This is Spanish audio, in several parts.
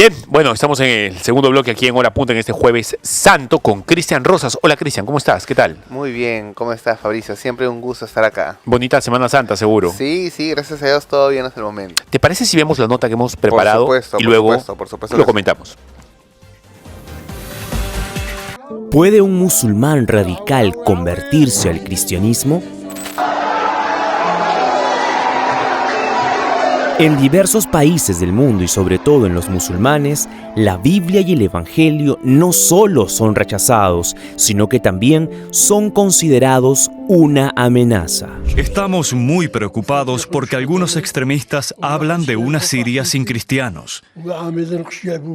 Bien, bueno, estamos en el segundo bloque aquí en Hora Punta en este Jueves Santo con Cristian Rosas. Hola Cristian, ¿cómo estás? ¿Qué tal? Muy bien, ¿cómo estás, Fabricio? Siempre un gusto estar acá. Bonita Semana Santa, seguro. Sí, gracias a Dios, todo bien hasta el momento. ¿Te parece si vemos la nota que hemos preparado y luego por supuesto lo comentamos? ¿Puede un musulmán radical convertirse al cristianismo? En diversos países del mundo y sobre todo en los musulmanes, la Biblia y el Evangelio no solo son rechazados, sino que también son considerados una amenaza. Estamos muy preocupados porque algunos extremistas hablan de una Siria sin cristianos.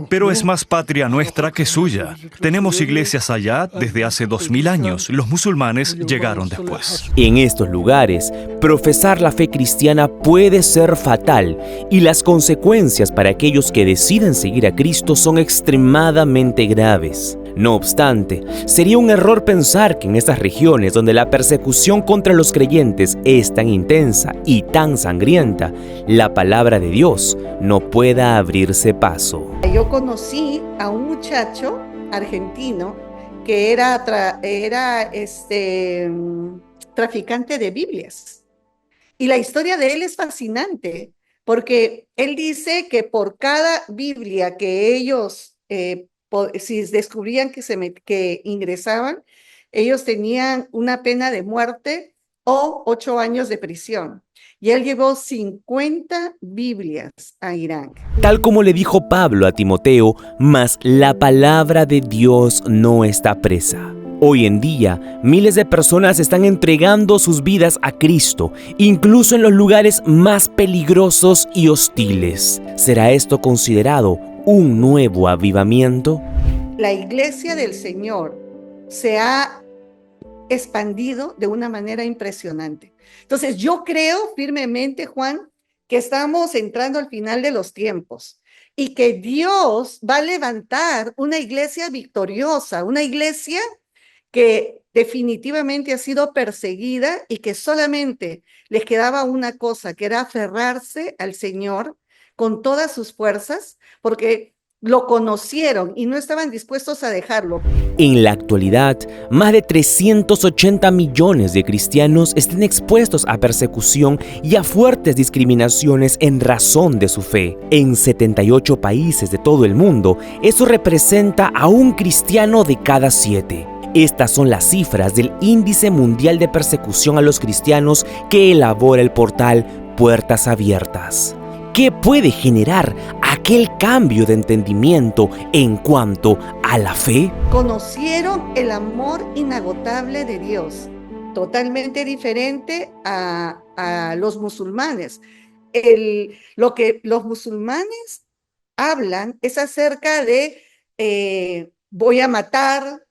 Pero es más patria nuestra que suya. Tenemos iglesias allá desde hace 2000 años. Los musulmanes llegaron después. En estos lugares, profesar la fe cristiana puede ser fatal y las consecuencias para aquellos que deciden seguir a Cristo son extremadamente graves. No obstante, sería un error pensar que en estas regiones donde la persecución contra los creyentes es tan intensa y tan sangrienta, la palabra de Dios no pueda abrirse paso. Yo conocí a un muchacho argentino que era traficante de Biblias. Y la historia de él es fascinante, porque él dice que por cada Biblia que ellos si descubrían que ingresaban, ellos tenían una pena de muerte o 8 años de prisión. Y él llevó 50 Biblias a Irán. Tal como le dijo Pablo a Timoteo, mas la palabra de Dios no está presa. Hoy en día, miles de personas están entregando sus vidas a Cristo, incluso en los lugares más peligrosos y hostiles. ¿Será esto considerado un nuevo avivamiento? La iglesia del Señor se ha expandido de una manera impresionante. Entonces, yo creo firmemente, Juan, que estamos entrando al final de los tiempos y que Dios va a levantar una iglesia victoriosa, una iglesia que definitivamente ha sido perseguida y que solamente les quedaba una cosa, que era aferrarse al Señor con todas sus fuerzas, porque lo conocieron y no estaban dispuestos a dejarlo. En la actualidad, más de 380 millones de cristianos están expuestos a persecución y a fuertes discriminaciones en razón de su fe. En 78 países de todo el mundo, eso representa a un cristiano de cada 7. Estas son las cifras del Índice Mundial de Persecución a los Cristianos que elabora el portal Puertas Abiertas. ¿Qué puede generar aquel cambio de entendimiento en cuanto a la fe? Conocieron el amor inagotable de Dios, totalmente diferente a los musulmanes. Lo que los musulmanes hablan es acerca de voy a matar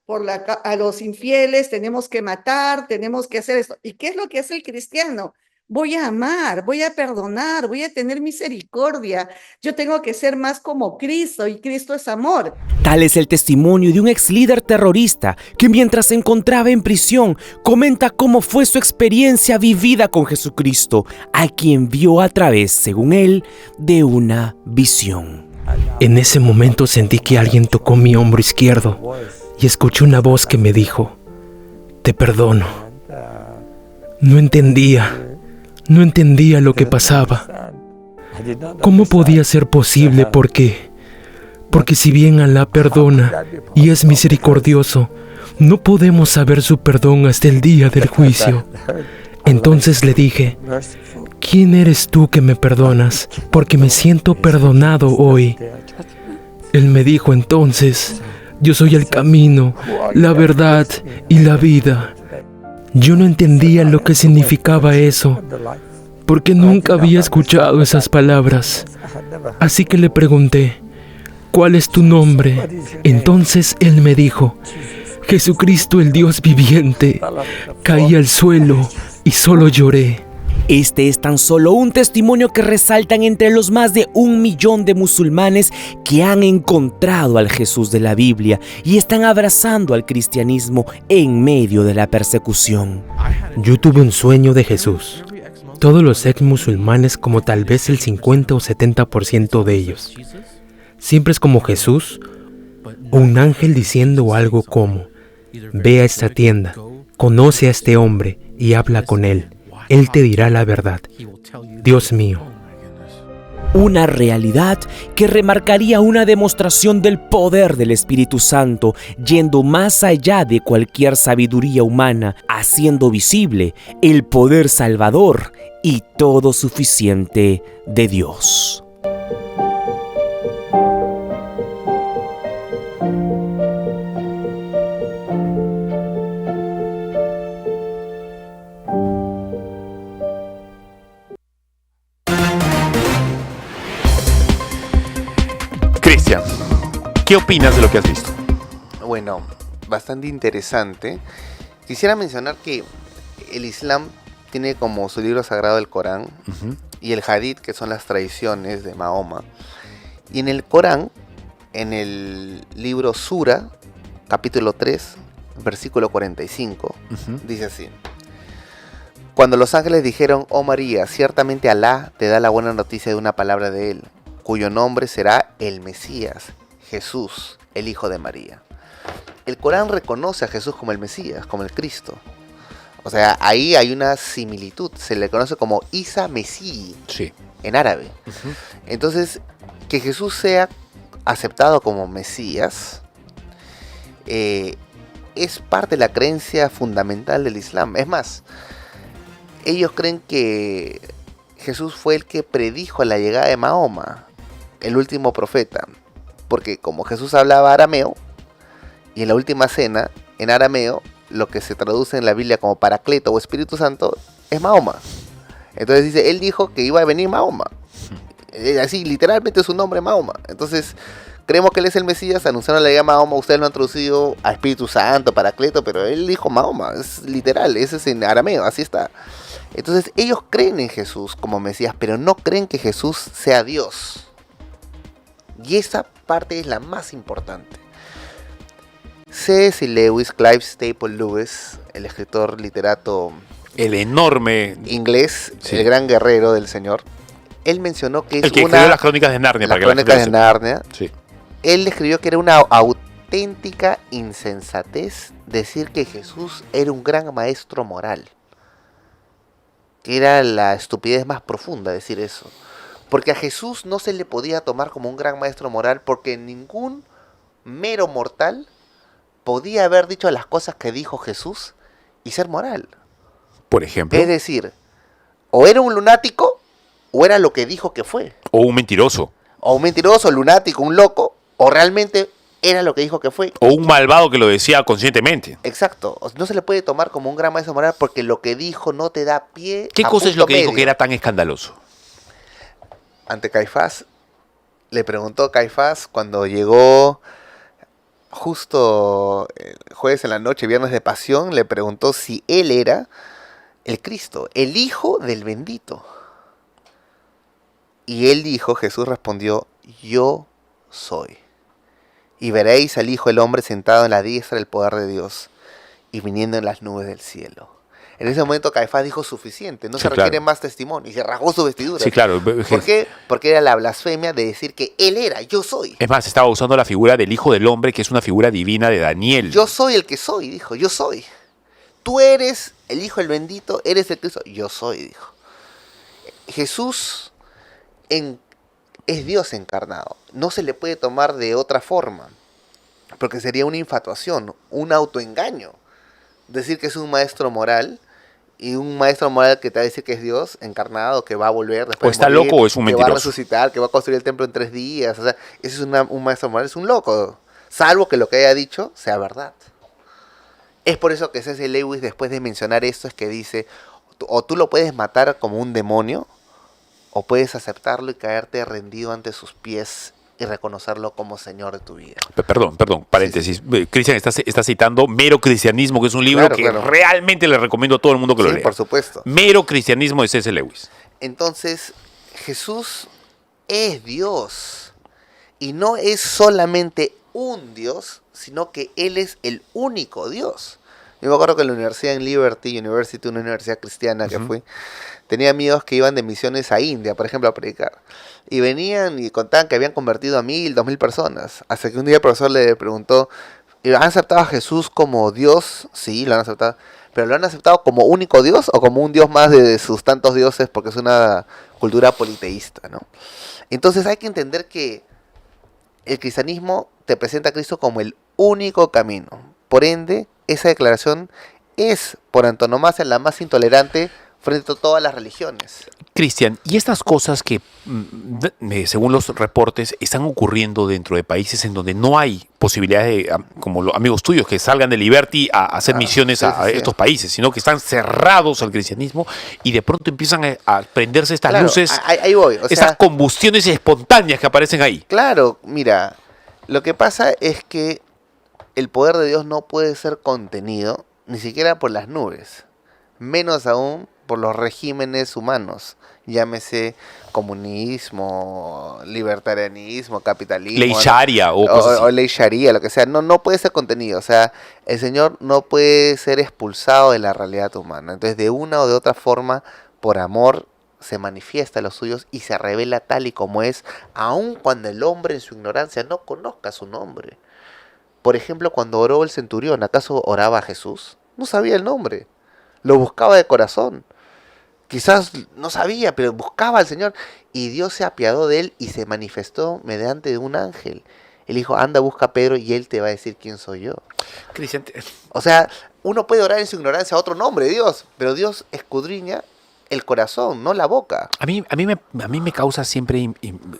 a los infieles, tenemos que matar, tenemos que hacer esto. ¿Y qué es lo que hace el cristiano? Voy a amar, voy a perdonar, voy a tener misericordia. Yo tengo que ser más como Cristo y Cristo es amor. Tal es el testimonio de un ex líder terrorista que mientras se encontraba en prisión comenta cómo fue su experiencia vivida con Jesucristo, a quien vio a través, según él, de una visión. En ese momento sentí que alguien tocó mi hombro izquierdo y escuché una voz que me dijo: te perdono. No entendía lo que pasaba. ¿Cómo podía ser posible? Porque si bien Alá perdona y es misericordioso, no podemos saber su perdón hasta el día del juicio. Entonces le dije: ¿quién eres tú que me perdonas? Porque me siento perdonado hoy. Él me dijo entonces: yo soy el camino, la verdad y la vida. Yo no entendía lo que significaba eso, porque nunca había escuchado esas palabras. Así que le pregunté: ¿cuál es tu nombre? Entonces él me dijo: Jesucristo, el Dios viviente. Caí al suelo y solo lloré. Este es tan solo un testimonio que resaltan entre los más de 1 millón de musulmanes que han encontrado al Jesús de la Biblia y están abrazando al cristianismo en medio de la persecución. Yo tuve un sueño de Jesús. Todos los ex musulmanes, como tal vez el 50 o 70% de ellos, Siempre es como Jesús o un ángel diciendo algo como: ve a esta tienda, conoce a este hombre y habla con él. Él te dirá la verdad. Dios mío. Una realidad que remarcaría una demostración del poder del Espíritu Santo, yendo más allá de cualquier sabiduría humana, haciendo visible el poder salvador y todo suficiente de Dios. Cristian, ¿qué opinas de lo que has visto? Bueno, bastante interesante. Quisiera mencionar que el Islam tiene como su libro sagrado el Corán y el Hadith, que son las tradiciones de Mahoma. Y en el Corán, en el libro Sura, capítulo 3, versículo 45, dice así: cuando los ángeles dijeron: oh María, ciertamente Alá te da la buena noticia de una palabra de él, cuyo nombre será el Mesías, Jesús, el Hijo de María. El Corán reconoce a Jesús como el Mesías, como el Cristo. O sea, ahí hay una similitud. Se le conoce como Isa Mesí, Sí. en árabe. Entonces, que Jesús sea aceptado como Mesías es parte de la creencia fundamental del Islam. Es más, ellos creen que Jesús fue el que predijo la llegada de Mahoma, el último profeta, porque como Jesús hablaba arameo, y en la última cena, en arameo, lo que se traduce en la Biblia como Paracleto o Espíritu Santo, es Mahoma. Entonces dice, él dijo que iba a venir Mahoma. Así, literalmente su nombre es Mahoma. Entonces, creemos que él es el Mesías, anunciaron la llegada de Mahoma, ustedes lo han traducido a Espíritu Santo, Paracleto, pero él dijo Mahoma, es literal, ese es en arameo, así está. Entonces, ellos creen en Jesús como Mesías, pero no creen que Jesús sea Dios. Y esa parte es la más importante. C.S. Lewis, Clive Staple Lewis, el escritor literato El enorme inglés, Sí. el gran guerrero del Señor, él mencionó que es el que una... escribió las crónicas de Narnia. las para que la gente crónicas de lo sepa. Narnia. Sí. Él escribió que era una auténtica insensatez decir que Jesús era un gran maestro moral. Que era la estupidez más profunda decir eso. Porque a Jesús no se le podía tomar como un gran maestro moral porque ningún mero mortal podía haber dicho las cosas que dijo Jesús y ser moral. Por ejemplo. Es decir, o era un lunático o era lo que dijo que fue. O un mentiroso. O un mentiroso, lunático, un loco, o realmente era lo que dijo que fue. O un malvado que lo decía conscientemente. Exacto, no se le puede tomar como un gran maestro moral porque lo que dijo no te da pie. ¿Qué a cosa es punto lo que dijo medio. que era tan escandaloso? Ante Caifás, le preguntó Caifás cuando llegó justo jueves en la noche, viernes de pasión, le preguntó si él era el Cristo, el Hijo del Bendito. Y él dijo, Jesús respondió, yo soy. Y veréis al Hijo del Hombre sentado en la diestra del poder de Dios y viniendo en las nubes del cielo. En ese momento Caifás dijo suficiente, no Sí, se requiere claro. más testimonio, y se rasgó su vestidura. Sí, claro. ¿Por qué? Porque era la blasfemia de decir que él era, yo soy. Es más, estaba usando la figura del Hijo del Hombre, que es una figura divina de Daniel. Yo soy el que soy, dijo, yo soy. Tú eres el Hijo del Bendito, eres el Cristo, yo soy, dijo. Jesús es Dios encarnado, no se le puede tomar de otra forma, porque sería una infatuación, un autoengaño. Decir que es un maestro moral, y un maestro moral que te va a decir que es Dios encarnado, que va a volver después O está de morir, loco o es un que va a mentiroso. resucitar, que va a construir el templo en 3 días. O sea, ese es un maestro moral, es un loco, salvo que lo que haya dicho sea verdad. Es por eso que C.S. Lewis, después de mencionar esto, es que dice, o tú lo puedes matar como un demonio, o puedes aceptarlo y caerte rendido ante sus pies y reconocerlo como Señor de tu vida. Perdón, paréntesis. Cristian está citando Mero Cristianismo, que es un libro Claro, que claro. realmente le recomiendo a todo el mundo que lo Sí, lea. por supuesto. Mero Cristianismo de C.S. Lewis. Entonces, Jesús es Dios. Y no es solamente un Dios, sino que Él es el único Dios. Yo me acuerdo que en la universidad en Liberty University, una universidad cristiana que fui, tenía amigos que iban de misiones a India, por ejemplo, a predicar. Y venían y contaban que habían convertido a 1,000, 2,000 personas. Hasta que un día el profesor le preguntó, ¿han aceptado a Jesús como Dios? Sí, lo han aceptado. ¿Pero lo han aceptado como único Dios o como un Dios más de sus tantos dioses? Porque es una cultura politeísta, ¿no? Entonces hay que entender que el cristianismo te presenta a Cristo como el único camino. Por ende, esa declaración es, por antonomasia, la más intolerante frente a todas las religiones. Cristian, y estas cosas que, según los reportes, están ocurriendo dentro de países en donde no hay posibilidades de, como los amigos tuyos, que salgan de Liberty a hacer misiones a estos países, sino que están cerrados al cristianismo y de pronto empiezan a prenderse estas luces, ahí voy. estas combustiones espontáneas que aparecen ahí. Claro, mira, lo que pasa es que el poder de Dios no puede ser contenido ni siquiera por las nubes, menos aún por los regímenes humanos, llámese comunismo, libertarianismo, capitalismo, ley sharia o ley sharia, lo que sea. No puede ser contenido. O sea, el Señor no puede ser expulsado de la realidad humana. Entonces, de una o de otra forma, por amor, se manifiesta a los suyos y se revela tal y como es, aun cuando el hombre en su ignorancia no conozca su nombre. Por ejemplo, cuando oró el centurión, ¿acaso oraba a Jesús? No sabía el nombre. Lo buscaba de corazón. Quizás no sabía, pero buscaba al Señor. Y Dios se apiadó de él y se manifestó mediante un ángel. Él dijo, anda, busca a Pedro y él te va a decir quién soy yo. Cristian, O sea, uno puede orar en su ignorancia a otro nombre, Dios. Pero Dios escudriña el corazón, no la boca. A mí me causa siempre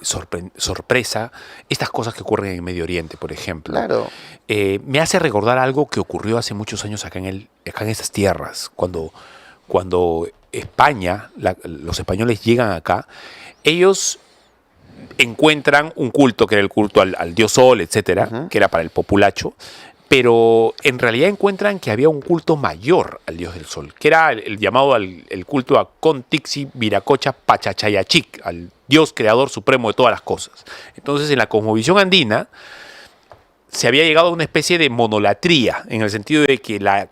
sorpresa estas cosas que ocurren en Medio Oriente, por ejemplo. Claro. Me hace recordar algo que ocurrió hace muchos años acá en esas tierras, cuando España, los españoles llegan acá, ellos encuentran un culto que era el culto al dios Sol, etcétera, que era para el populacho, pero en realidad encuentran que había un culto mayor al dios del Sol, que era el llamado el culto a Contixi Viracocha Pachachayachic, al dios creador supremo de todas las cosas. Entonces, en la cosmovisión andina se había llegado a una especie de monolatría, en el sentido de que la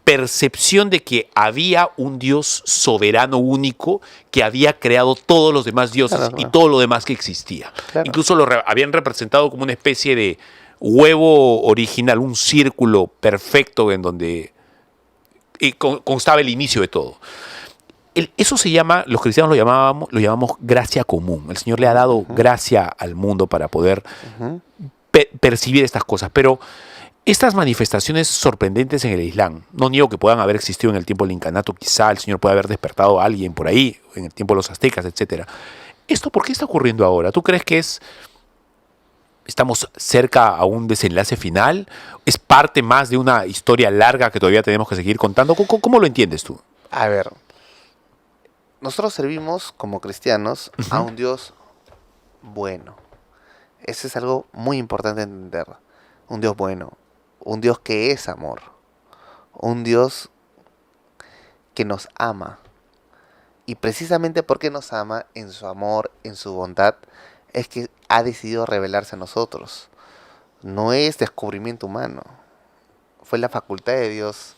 percepción de que había un Dios soberano único que había creado todos los demás dioses y todo lo demás que existía. Claro. Incluso habían representado como una especie de huevo original, un círculo perfecto en donde constaba el inicio de todo. Eso se llama, los cristianos lo llamamos gracia común. El Señor le ha dado gracia al mundo para poder percibir estas cosas, pero estas manifestaciones sorprendentes en el Islam, no niego que puedan haber existido en el tiempo del incanato, quizá el Señor puede haber despertado a alguien por ahí, en el tiempo de los aztecas, etc. ¿Esto por qué está ocurriendo ahora? ¿Tú crees que estamos cerca a un desenlace final? ¿Es parte más de una historia larga que todavía tenemos que seguir contando? ¿Cómo lo entiendes tú? A ver, nosotros servimos como cristianos a un Dios bueno. Eso es algo muy importante entender. Un Dios bueno. Un Dios que es amor. Un Dios que nos ama. Y precisamente porque nos ama, en su amor, en su bondad, es que ha decidido revelarse a nosotros. No es descubrimiento humano. Fue la facultad de Dios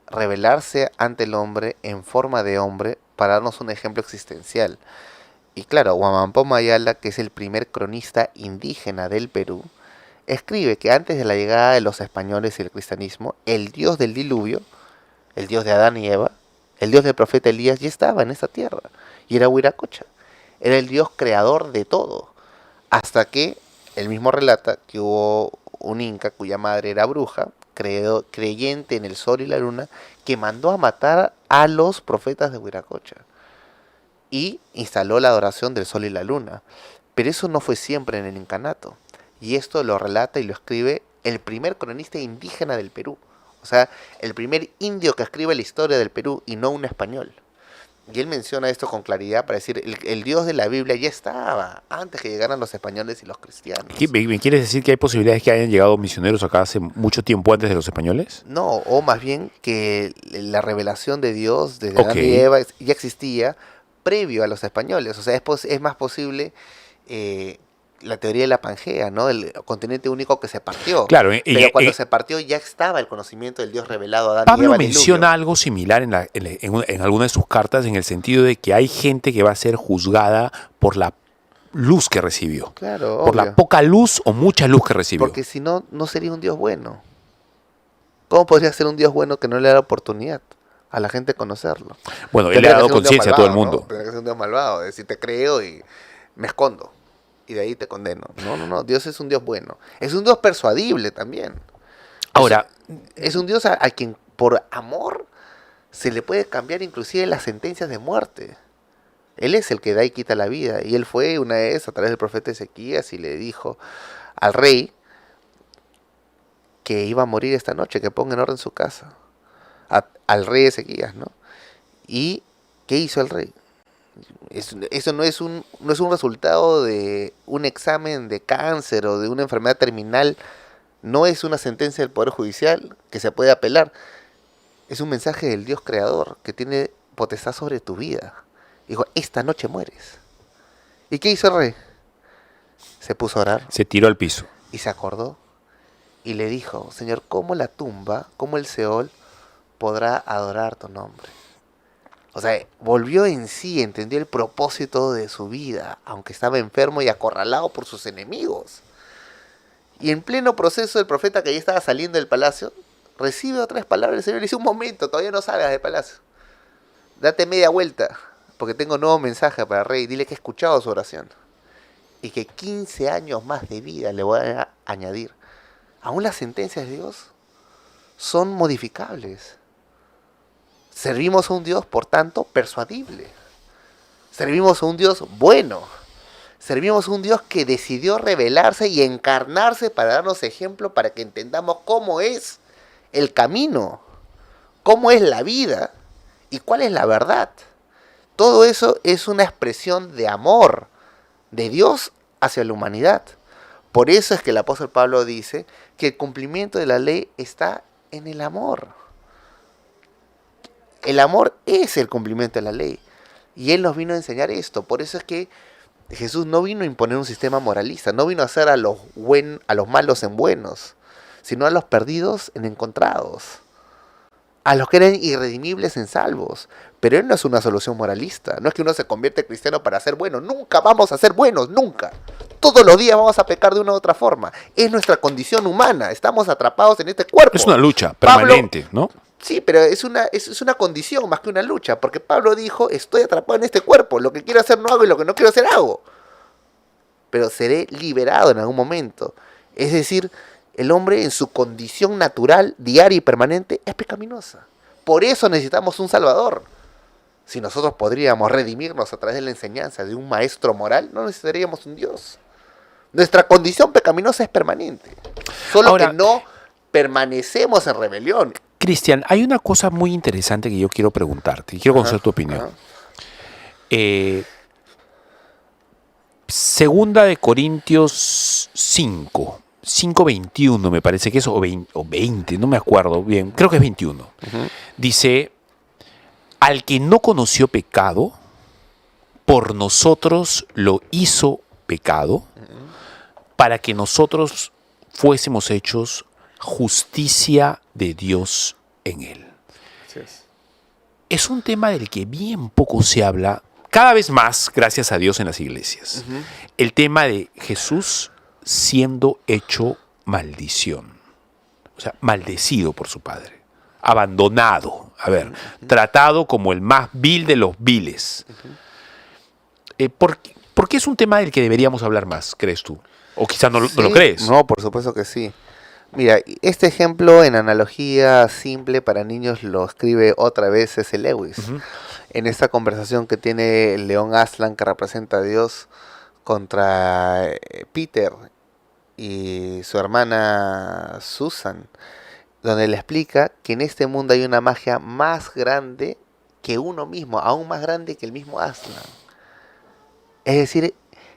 revelarse ante el hombre en forma de hombre para darnos un ejemplo existencial. Y claro, Huamampó Mayala, que es el primer cronista indígena del Perú, escribe que antes de la llegada de los españoles y el cristianismo, el Dios del diluvio, el Dios de Adán y Eva, el Dios del profeta Elías ya estaba en esta tierra, y era Huiracocha. Era el Dios creador de todo, hasta que él mismo relata que hubo un inca cuya madre era bruja, creyente en el sol y la luna, que mandó a matar a los profetas de Huiracocha y instaló la adoración del sol y la luna. Pero eso no fue siempre en el incanato. Y esto lo relata y lo escribe el primer cronista indígena del Perú. O sea, el primer indio que escribe la historia del Perú y no un español. Y él menciona esto con claridad para decir, el Dios de la Biblia ya estaba antes que llegaran los españoles y los cristianos. ¿Me quieres decir que hay posibilidades que hayan llegado misioneros acá hace mucho tiempo antes de los españoles? No, o más bien que la revelación de Dios desde Adán y Eva ya existía previo a los españoles. O sea, es más posible la teoría de la Pangea, ¿no? El continente único que se partió. Claro, pero cuando se partió ya estaba el conocimiento del Dios revelado a Adán y Pablo Eva. menciona algo similar en alguna de sus cartas, en el sentido de que hay gente que va a ser juzgada por la luz que recibió. Claro, por la poca luz o mucha luz que recibió. Porque si no, no sería un Dios bueno. ¿Cómo podría ser un Dios bueno que no le da la oportunidad a la gente de conocerlo? Bueno, él le ha dado conciencia a todo el mundo. ¿No? Tendría que ser un Dios malvado, es decir, te creo y me escondo. Y de ahí te condeno. No, Dios es un Dios bueno. Es un Dios persuadible también. Ahora, es un Dios a quien por amor se le puede cambiar inclusive las sentencias de muerte. Él es el que da y quita la vida. Y él fue una vez a través del profeta Ezequías y le dijo al rey que iba a morir esta noche, que ponga en orden su casa. Al rey Ezequías, ¿no? ¿Y qué hizo el rey? Eso no es un resultado de un examen de cáncer o de una enfermedad terminal. No es una sentencia del Poder Judicial que se puede apelar. Es un mensaje del Dios Creador que tiene potestad sobre tu vida. Dijo, esta noche mueres. ¿Y qué hizo el rey? Se puso a orar. Se tiró al piso. Y se acordó. Y le dijo, Señor, ¿cómo la tumba, cómo el Seol podrá adorar tu nombre? O sea, volvió en sí, entendió el propósito de su vida, aunque estaba enfermo y acorralado por sus enemigos. Y en pleno proceso, el profeta que ya estaba saliendo del palacio, recibe otras palabras del Señor y le dice, un momento, todavía no salgas del palacio. Date media vuelta, porque tengo un nuevo mensaje para el rey. Dile que he escuchado su oración. Y que 15 años más de vida le voy a añadir. Aún las sentencias de Dios son modificables. Servimos a un Dios, por tanto, persuadible. Servimos a un Dios bueno. Servimos a un Dios que decidió revelarse y encarnarse para darnos ejemplo, para que entendamos cómo es el camino, cómo es la vida y cuál es la verdad. Todo eso es una expresión de amor de Dios hacia la humanidad. Por eso es que el apóstol Pablo dice que el cumplimiento de la ley está en el amor. El amor es el cumplimiento de la ley. Y Él nos vino a enseñar esto. Por eso es que Jesús no vino a imponer un sistema moralista. No vino a hacer a los malos en buenos, sino a los perdidos en encontrados. A los que eran irredimibles en salvos. Pero Él no es una solución moralista. No es que uno se convierte cristiano para ser bueno. Nunca vamos a ser buenos, nunca. Todos los días vamos a pecar de una u otra forma. Es nuestra condición humana. Estamos atrapados en este cuerpo. Es una lucha permanente, ¿no? Sí, pero es una condición más que una lucha. Porque Pablo dijo, estoy atrapado en este cuerpo. Lo que quiero hacer no hago y lo que no quiero hacer hago. Pero seré liberado en algún momento. Es decir, el hombre en su condición natural, diaria y permanente, es pecaminosa. Por eso necesitamos un Salvador. Si nosotros podríamos redimirnos a través de la enseñanza de un maestro moral, no necesitaríamos un Dios. Nuestra condición pecaminosa es permanente. Solo ahora, que no permanecemos en rebelión. Cristian, hay una cosa muy interesante que yo quiero preguntarte y quiero conocer tu opinión. Segunda de Corintios 5:21 me parece que es, o 20, no me acuerdo bien, creo que es 21. Dice, al que no conoció pecado, por nosotros lo hizo pecado, para que nosotros fuésemos hechos justicia de Dios en él. Es un tema del que bien poco se habla, cada vez más, gracias a Dios, en las iglesias. El tema de Jesús siendo hecho maldición. O sea, maldecido por su Padre. Abandonado. Tratado como el más vil de los viles. ¿Por qué es un tema del que deberíamos hablar más, crees tú? O quizás no lo crees. No, por supuesto que sí. Mira, este ejemplo en analogía simple para niños lo escribe otra vez C.S. Lewis. En esta conversación que tiene el león Aslan, que representa a Dios, contra Peter y su hermana Susan, donde le explica que en este mundo hay una magia más grande que uno mismo, aún más grande que el mismo Aslan. Es decir,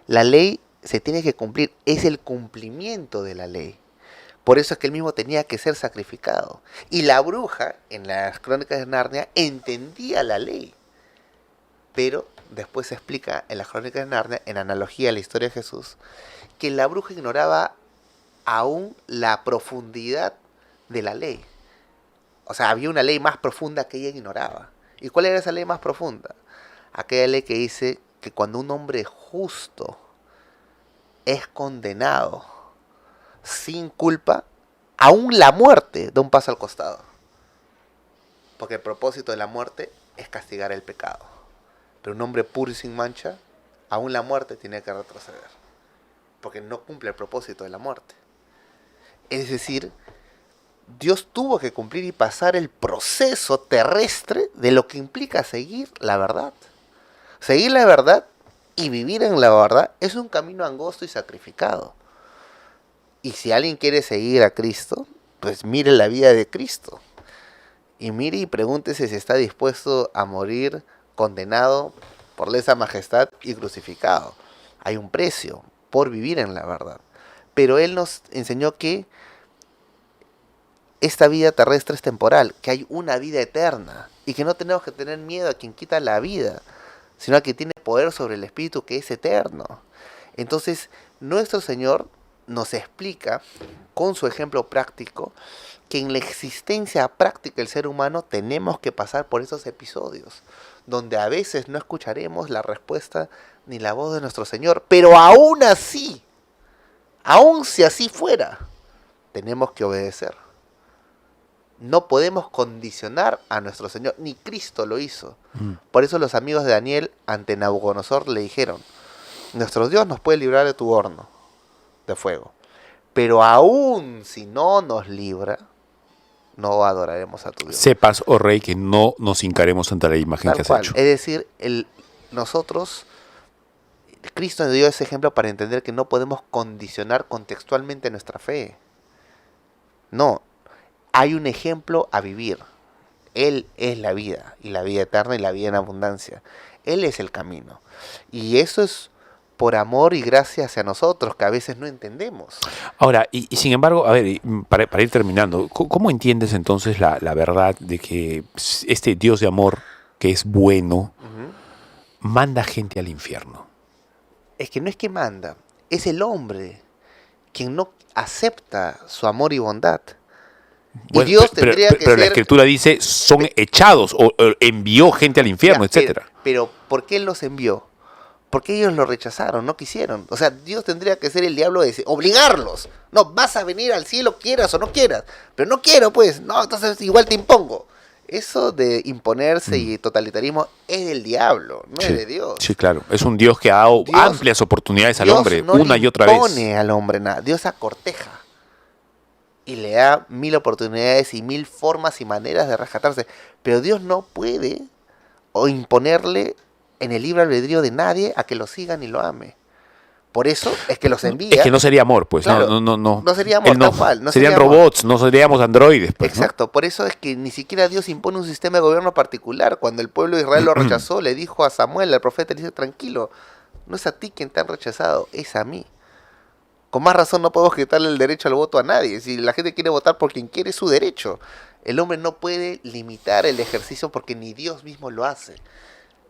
la ley se tiene que cumplir, es el cumplimiento de la ley. Por eso es que él mismo tenía que ser sacrificado. Y la bruja, en las Crónicas de Narnia, entendía la ley, pero después se explica en las Crónicas de Narnia, en analogía a la historia de Jesús, que la bruja ignoraba aún la profundidad de la ley. O sea, había una ley más profunda que ella ignoraba. ¿Y cuál era esa ley más profunda? Aquella ley que dice que cuando un hombre justo es condenado sin culpa, aún la muerte da un paso al costado. Porque el propósito de la muerte es castigar el pecado. Pero un hombre puro y sin mancha, aún la muerte tiene que retroceder. Porque no cumple el propósito de la muerte. Es decir, Dios tuvo que cumplir y pasar el proceso terrestre de lo que implica seguir la verdad. Seguir la verdad y vivir en la verdad es un camino angosto y sacrificado. Y si alguien quiere seguir a Cristo, pues mire la vida de Cristo. Y mire y pregúntese si está dispuesto a morir condenado por lesa majestad y crucificado. Hay un precio por vivir en la verdad. Pero Él nos enseñó que esta vida terrestre es temporal, que hay una vida eterna y que no tenemos que tener miedo a quien quita la vida, sino a quien tiene poder sobre el espíritu que es eterno. Entonces, nuestro Señor nos explica con su ejemplo práctico que en la existencia práctica del ser humano tenemos que pasar por esos episodios donde a veces no escucharemos la respuesta ni la voz de nuestro Señor, pero aún así, aún si así fuera, tenemos que obedecer. No podemos condicionar a nuestro Señor, ni Cristo lo hizo. Por eso los amigos de Daniel ante Nabucodonosor le dijeron: nuestro Dios nos puede librar de tu horno de fuego, pero aún si no nos libra, no adoraremos a tu Dios. Sepas, oh rey, que no nos hincaremos ante la imagen Tal que has cual. hecho. Es decir, nosotros, Cristo nos dio ese ejemplo para entender que no podemos condicionar contextualmente nuestra fe. No, hay un ejemplo a vivir. Él es la vida, y la vida eterna y la vida en abundancia. Él es el camino. Y eso es por amor y gracia hacia nosotros, que a veces no entendemos. Ahora, y sin embargo, a ver, para ir terminando, ¿cómo entiendes entonces la verdad de que este Dios de amor, que es bueno, manda gente al infierno? Es que no es que manda, es el hombre quien no acepta su amor y bondad. Bueno, y Dios tendría que pero la ser... Escritura dice, son echados, o envió gente al infierno, Ya, etcétera. Pero ¿por qué Él los envió? Porque ellos lo rechazaron, no quisieron. O sea, Dios tendría que ser el diablo de obligarlos. No, vas a venir al cielo, quieras o no quieras. Pero no quiero, pues. No, entonces igual te impongo. Eso de imponerse y totalitarismo es del diablo, no es de Dios. Sí, claro. Es un Dios que ha dado amplias oportunidades al hombre, no una y otra vez. Dios no impone al hombre nada. Dios acorteja. Y le da 1000 oportunidades y 1000 formas y maneras de rescatarse. Pero Dios no puede o imponerle en el libre albedrío de nadie a que lo sigan y lo ame. Por eso es que los envía. Es que no sería amor, pues. Claro, no sería amor, tal cual. No serían sería robots, no seríamos androides. Pues, exacto, por eso es que ni siquiera Dios impone un sistema de gobierno particular. Cuando el pueblo de Israel lo rechazó, le dijo a Samuel, al profeta, le dice: tranquilo, no es a ti quien te han rechazado, es a mí. Con más razón no podemos quitarle el derecho al voto a nadie. Si la gente quiere votar por quien quiere, es su derecho. El hombre no puede limitar el ejercicio porque ni Dios mismo lo hace.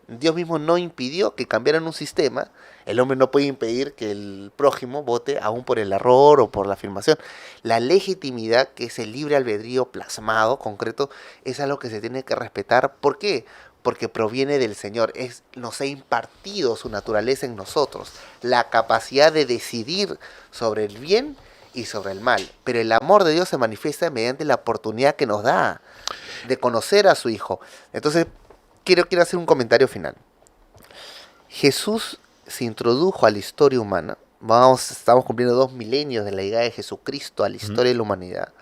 Dios mismo no impidió que cambiaran un sistema. El hombre no puede impedir que el prójimo vote aún por el error o por la afirmación. La legitimidad, que es el libre albedrío plasmado, concreto, es algo que se tiene que respetar. ¿Por qué? Porque proviene del Señor. Nos ha impartido su naturaleza en nosotros. La capacidad de decidir sobre el bien y sobre el mal. Pero el amor de Dios se manifiesta mediante la oportunidad que nos da de conocer a su Hijo. Entonces, quiero hacer un comentario final. Jesús se introdujo a la historia humana. Estamos cumpliendo 2 milenios de la llegada de Jesucristo a la historia de la humanidad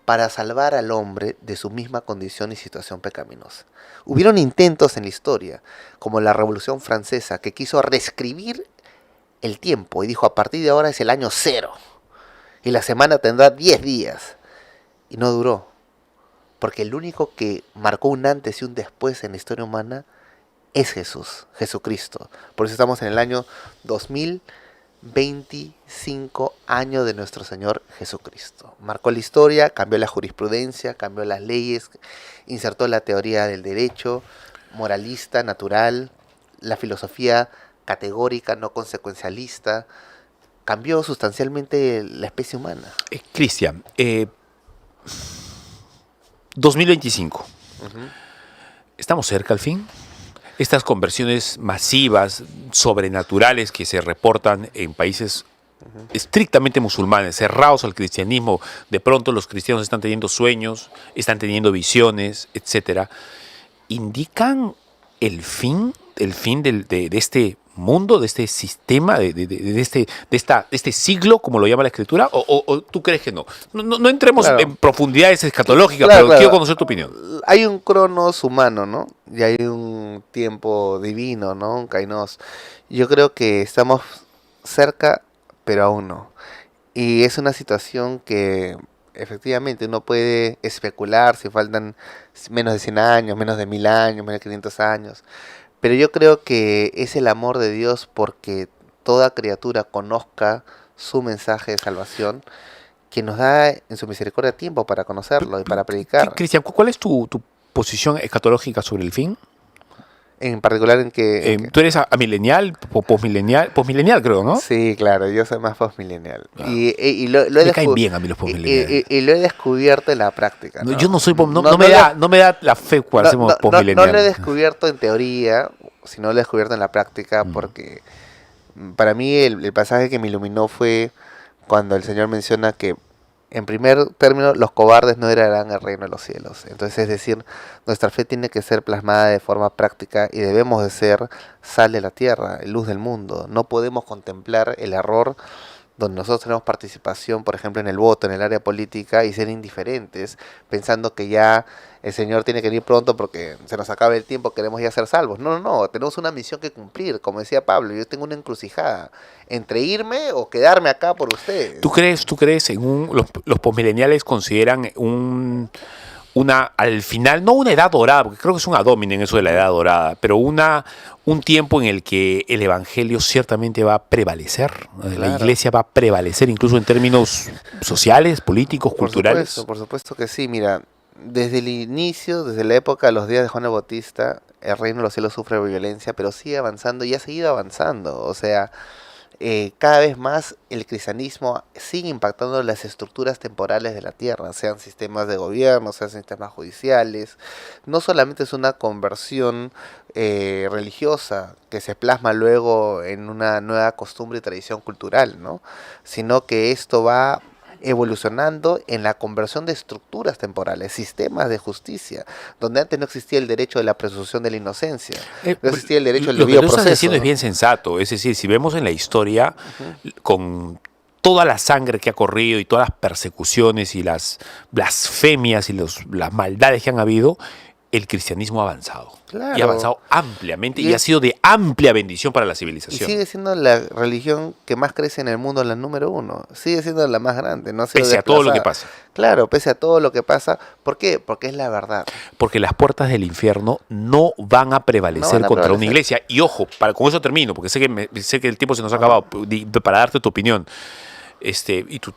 para salvar al hombre de su misma condición y situación pecaminosa. Hubieron intentos en la historia, como la Revolución Francesa, que quiso reescribir el tiempo y dijo: a partir de ahora es el año 0 y la semana tendrá 10 días. Y no duró. Porque el único que marcó un antes y un después en la historia humana es Jesús, Jesucristo. Por eso estamos en el año 2025, año de nuestro Señor Jesucristo. Marcó la historia, cambió la jurisprudencia, cambió las leyes, insertó la teoría del derecho moralista, natural, la filosofía categórica, no consecuencialista, cambió sustancialmente la especie humana. Cristian, 2025. ¿Estamos cerca al fin? Estas conversiones masivas, sobrenaturales que se reportan en países estrictamente musulmanes, cerrados al cristianismo, de pronto los cristianos están teniendo sueños, están teniendo visiones, etcétera, ¿indican el fin de este mundo, de este sistema, de este siglo, como lo llama la Escritura? ¿O tú crees que no? No entremos en profundidades escatológicas, pero quiero conocer tu opinión. Hay un cronos humano, ¿no? Y hay un tiempo divino, ¿no? Un kainos. Yo creo que estamos cerca, pero aún no. Y es una situación que efectivamente uno puede especular si faltan menos de 100 años, menos de 1000 años, menos de 500 años. Pero yo creo que es el amor de Dios porque toda criatura conozca su mensaje de salvación, que nos da en su misericordia tiempo para conocerlo y para predicar. Cristian, ¿cuál es tu posición escatológica sobre el fin? En particular en que... ¿Tú eres amilenial, posmilenial? Posmilenial creo, ¿no? Sí, claro, yo soy más postmilenial. Ah. Y lo Me caen bien a mí los postmileniales. Y lo he descubierto en la práctica, ¿no? Yo no soy no me da la fe cuando hacemos postmilenial. No lo he descubierto en teoría, sino lo he descubierto en la práctica, porque para mí el pasaje que me iluminó fue cuando el Señor menciona que, en primer término, los cobardes no heredarán el reino de los cielos. Entonces, es decir, nuestra fe tiene que ser plasmada de forma práctica y debemos de ser sal de la tierra, luz del mundo. No podemos contemplar el error donde nosotros tenemos participación, por ejemplo, en el voto, en el área política, y ser indiferentes, pensando que ya el Señor tiene que venir pronto porque se nos acabe el tiempo, queremos ya ser salvos. No, tenemos una misión que cumplir. Como decía Pablo, yo tengo una encrucijada entre irme o quedarme acá por ustedes. ¿Tú crees en los posmileniales consideran al final, no una edad dorada, porque creo que es un ad hominem eso de la edad dorada, pero un tiempo en el que el evangelio ciertamente va a prevalecer, claro. La iglesia va a prevalecer incluso en términos sociales, políticos, culturales? Por supuesto que sí. Mira, desde el inicio, desde la época de los días de Juan el Bautista, el reino de los cielos sufre violencia, pero sigue avanzando y ha seguido avanzando. O sea, cada vez más el cristianismo sigue impactando las estructuras temporales de la tierra, sean sistemas de gobierno, sean sistemas judiciales. No solamente es una conversión religiosa que se plasma luego en una nueva costumbre y tradición cultural, ¿no? Sino que esto va evolucionando en la conversión de estructuras temporales, sistemas de justicia, donde antes no existía el derecho de la presunción de la inocencia, no existía el derecho al debido proceso. Lo que tú estás diciendo es bien sensato, es decir, si vemos en la historia, con toda la sangre que ha corrido y todas las persecuciones y las blasfemias y las maldades que han habido, el cristianismo ha avanzado. Claro. Y ha avanzado ampliamente y ha sido de amplia bendición para la civilización. Y sigue siendo la religión que más crece en el mundo, la número 1. Sigue siendo la más grande. No ha sido pese a todo lo que pasa. Claro, pese a todo lo que pasa. ¿Por qué? Porque es la verdad. Porque las puertas del infierno no van a prevalecer contra una iglesia. Y ojo, con eso termino, porque sé que el tiempo se nos ha acabado, para darte tu opinión. Y tu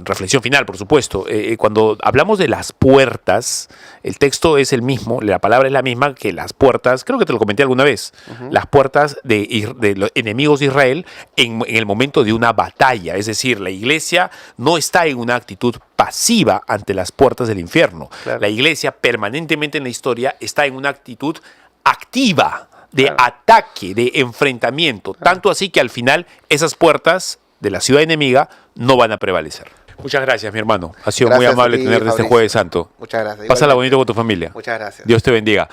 reflexión final, por supuesto. Cuando hablamos de las puertas, el texto es el mismo, la palabra es la misma que las puertas, creo que te lo comenté alguna vez, las puertas de los enemigos de Israel en el momento de una batalla. Es decir, la iglesia no está en una actitud pasiva ante las puertas del infierno. Claro. La iglesia permanentemente en la historia está en una actitud activa de ataque, de enfrentamiento. Tanto así que al final esas puertas de la ciudad enemiga no van a prevalecer. Muchas gracias, mi hermano. Ha sido muy amable tenerte este Jueves Santo. Muchas gracias. Pásala bonito con tu familia. Muchas gracias. Dios te bendiga.